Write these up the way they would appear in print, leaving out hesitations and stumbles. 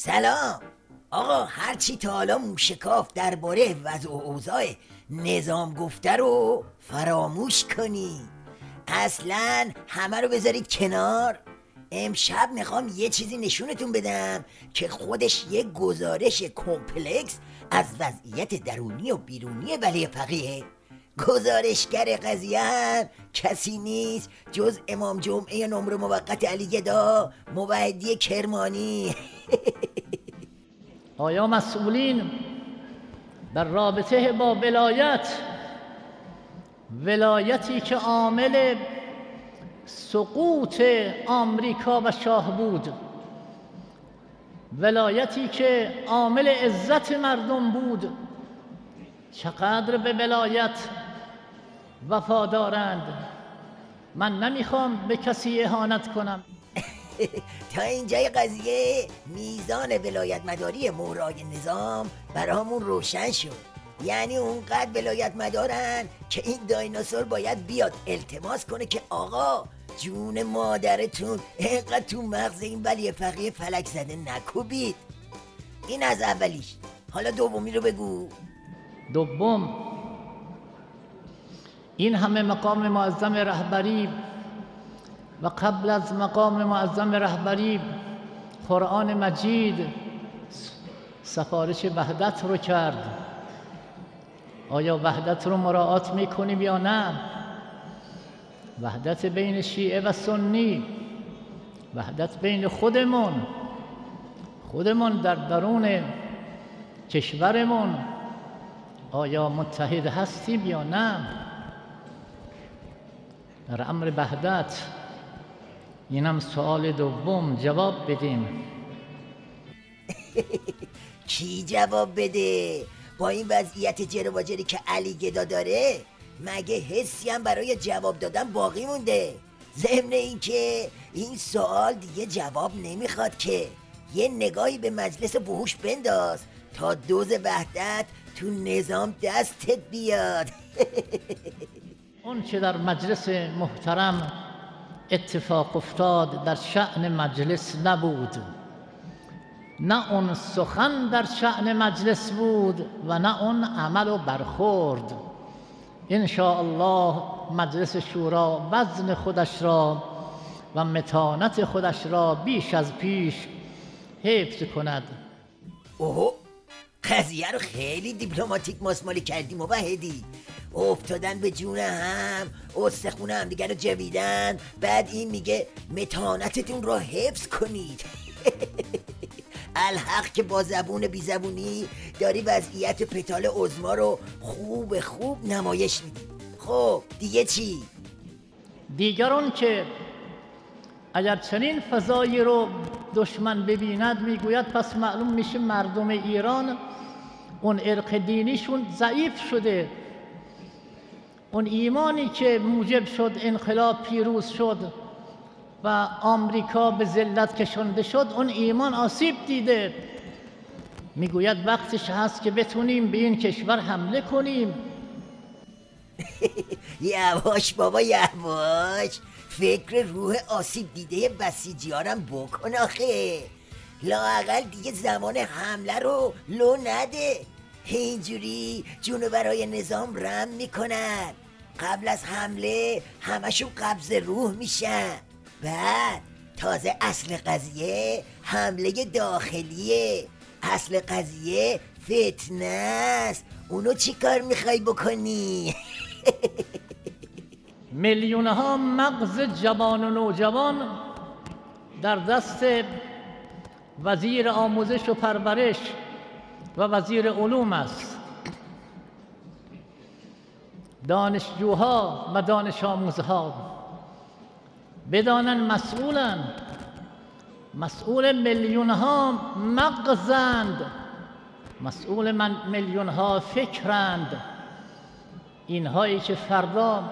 سلام آقا، هرچی تا حالا موشکاف درباره وضع و اوضاع نظام گفته رو فراموش کنی. اصلا همه رو بذارید کنار. امشب میخوام یه چیزی نشونتون بدم که خودش یه گزارش کمپلکس از وضعیت درونی و بیرونی ولی فقیه. گزارشگر قضیه هم کسی نیست جز امام جمعه نمره موقت علی گدا موحدی کرمانی. آیا مسئولین در رابطه با ولایتی که عامل سقوط آمریکا و شاه بود، ولایتی که عامل عزت مردم بود، چقدر به ولایت وفادارند؟ من نمیخوام به کسی اهانت کنم. تا اینجای قضیه میزان ولایت مداری مهرای نظام برامون روشن شد. یعنی اونقدر ولایت مدارن که این دایناسور باید بیاد التماس کنه که آقا جون مادرتون اینقدر تو مغز این ولی فقیه فلک زده نکوبید. این از اولیش. حالا دومی رو بگو. دوم، این همه مقام معظم رهبری و قبل از مقام معظم رهبری قرآن مجید سفارش وحدت رو کرد. آیا وحدت رو مراعات میکنیم یا نه؟ وحدت بین شیعه و سنی، وحدت بین خودمون در درون کشورمون، آیا متحد هستیم یا نه؟ در امر وحدت اینم سوال دوم جواب بدیم. کی جواب بده؟ با این وضعیت جر و جری که علی گدا داره مگه حسی هم برای جواب دادن باقی مونده؟ ضمن این که این سوال دیگه جواب نمیخواد که یه نگاهی به مجلس وحوش بنداز تا دوز وحدت تو نظام دستت بیاد. اون که در مجلس محترم اتفاق افتاد در شأن مجلس نبود، نه اون سخن در شأن مجلس بود و نه اون عمل و برخورد. انشاءالله مجلس شورا وزن خودش را و متانت خودش را بیش از پیش حفظ کند. اوه، قضیه رو خیلی دیپلماتیک ماسمالی کردیم و وحدی. افتادن به جون هم، استخون هم دیگر رو جویدن، بعد این میگه متانتتون را حفظ کنید. الحق که با زبون بی زبونی داری وضعیت پتال عظما رو خوب نمایش میدی. خب دیگه چی؟ دیگران که اگر چنین فضایی رو دشمن ببیند میگوید پس معلوم میشه مردم ایران اون عرق دینیشون ضعیف شده، اون ایمانی که موجب شد انقلاب پیروز شد و آمریکا به ذلت کشانده شد، اون ایمان آسیب دیده. میگوید وقتش هست که بتونیم به این کشور حمله کنیم. یواش بابا یواش، فکر روح آسیب دیده بسیجیارم بکن آخه. لااقل دیگه زمان حمله رو لو نده. اینجوری جونو برای نظام رم میکنن، قبل از حمله همشون قبض روح میشن. بعد تازه اصل قضیه حمله داخلیه، اصل قضیه فتنه است. اونو چی کار میخوای بکنی؟ میلیونها مغز جوان و نوجوان در دست وزیر آموزش و پرورش و وزیر علوم است. دانشجوها و دانش آموزها بدانن مسئول میلیونها مغزند، مسئول میلیونها فکرند. اینهایی که فردا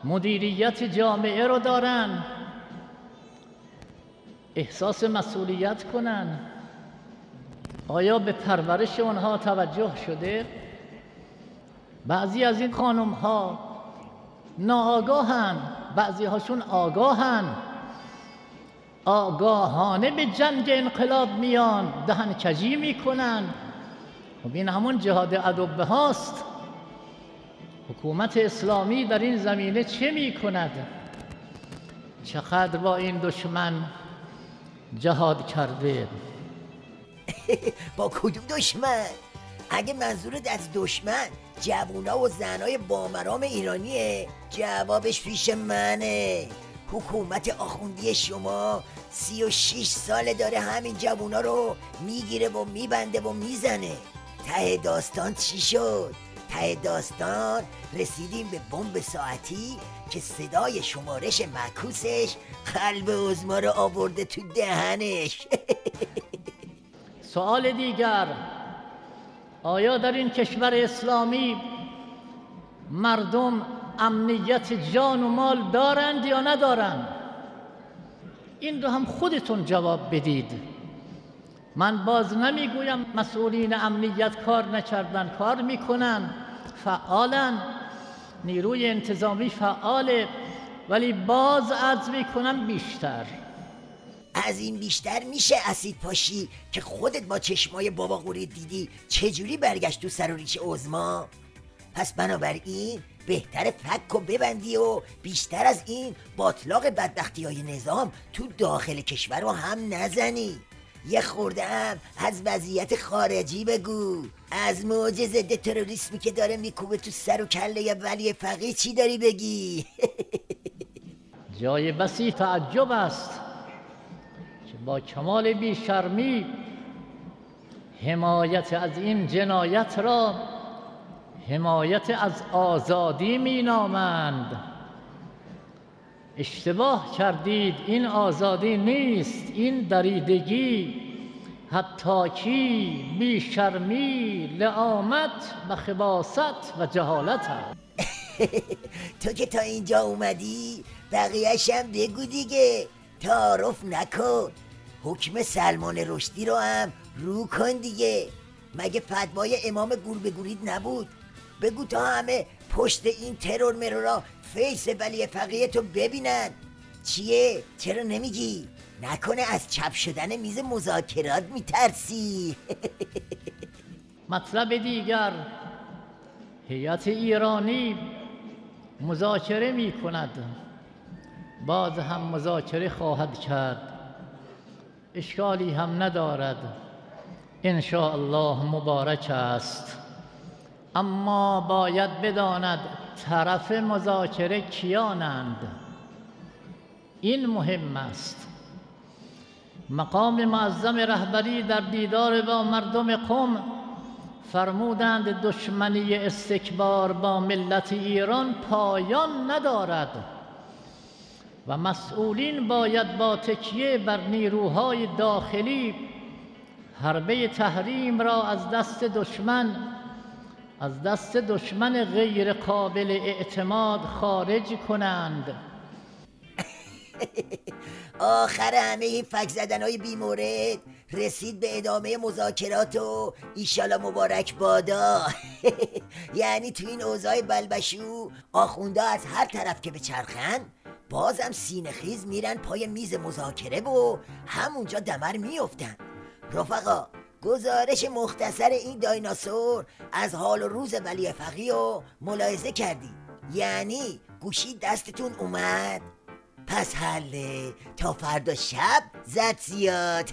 مدیریت جامعه رو دارن احساس مسئولیت کنن. آیا به پرورش اونها توجه شده؟ بعضی از این خانم ها، ناآگاهن، بعضی هاشون آگاهن. آگاهانه به جنگ انقلاب میان، دهن کجی میکنن. خب این همون جهاد ادبه هاست. حکومت اسلامی در این زمینه چه میکند؟ چقدر با این دشمن جهاد کرده؟ با کدوم دشمن؟ اگه منظورت از دشمن جوونا و زنای بامرام ایرانیه، جوابش پیش منه. حکومت آخوندی شما 36 ساله داره همین جوونا رو میگیره و میبنده و میزنه. ته داستان چی شد؟ ته داستان رسیدیم به بمب ساعتی که صدای شمارش معکوسش قلب عظما رو آورده تو دهنش. سوال دیگر، آیا در این کشور اسلامی مردم امنیت جان و مال دارند یا ندارند؟ این رو هم خودتون جواب بدید. من باز نمیگویم مسئولین امنیت کار نکردن، کار میکنن، فعالن، نیروی انتظامی فعاله، ولی باز عرض میکنم بیشتر. از این بیشتر میشه اسید پاشی که خودت با چشمای بابا قوری دیدی چجوری برگشت تو سر و ریش عظما؟ پس بنابراین بهتر فک و ببندی و بیشتر از این باطلاق بدبختی های نظام تو داخل کشور رو هم نزنی. یه خورده هم از وضعیت خارجی بگو. از موج ضد تروریسمی که داره میکوبه تو سر و کله ولی فقیه چی داری بگی؟ جای بسی تعجب است که با کمال بیشرمی حمایت از این جنایت را حمایت از آزادی می نامند. اشتباه کردید، این آزادی نیست، این دریدگی، حتی بیشرمی، لعامت و خباثت و جهالت است. تو که تا اینجا اومدی بقیه‌ش هم بگو دیگه، تعارف نکن. حکم سلمان رشدی رو هم رو کن دیگه. مگه فتوای امام گور بگورید نبود؟ بگو تا همه پشت این ترور مرورا فیس ولی فقیه تو ببینن. چیه؟ چرا نمیگی؟ نکنه از چپ شدن میز مذاکرات میترسی؟ مطلب دیگر، هیئت ایرانی مذاکره می کند، باز هم مذاکره خواهد کرد، اشکالی هم ندارد، ان شاء الله مبارک است. اما باید بداند طرف مذاکره کیانند. این مهم است. مقام معظم رهبری در دیدار با مردم قم فرمودند دشمنی استکبار با ملت ایران پایان ندارد و مسئولین باید با تکیه بر نیروهای داخلی حربه تحریم را از دست دشمن غیر قابل اعتماد خارج کنند. آخر همه این فک زدنهای بیمورد رسید به ادامه مذاکرات و ایشالا مبارک بادا. یعنی تو این اوضاع بلبشو آخونده از هر طرف که بچرخن بازم سینه خیز میرن پای میز مذاکره و همونجا دمر میافتن. رفقا، گزارش مختصر این دایناسور از حال و روز ولی فقیه رو ملاحظه کردی؟ یعنی گوشی دستتون اومد؟ پس حله تا فردا شب زد زیاد.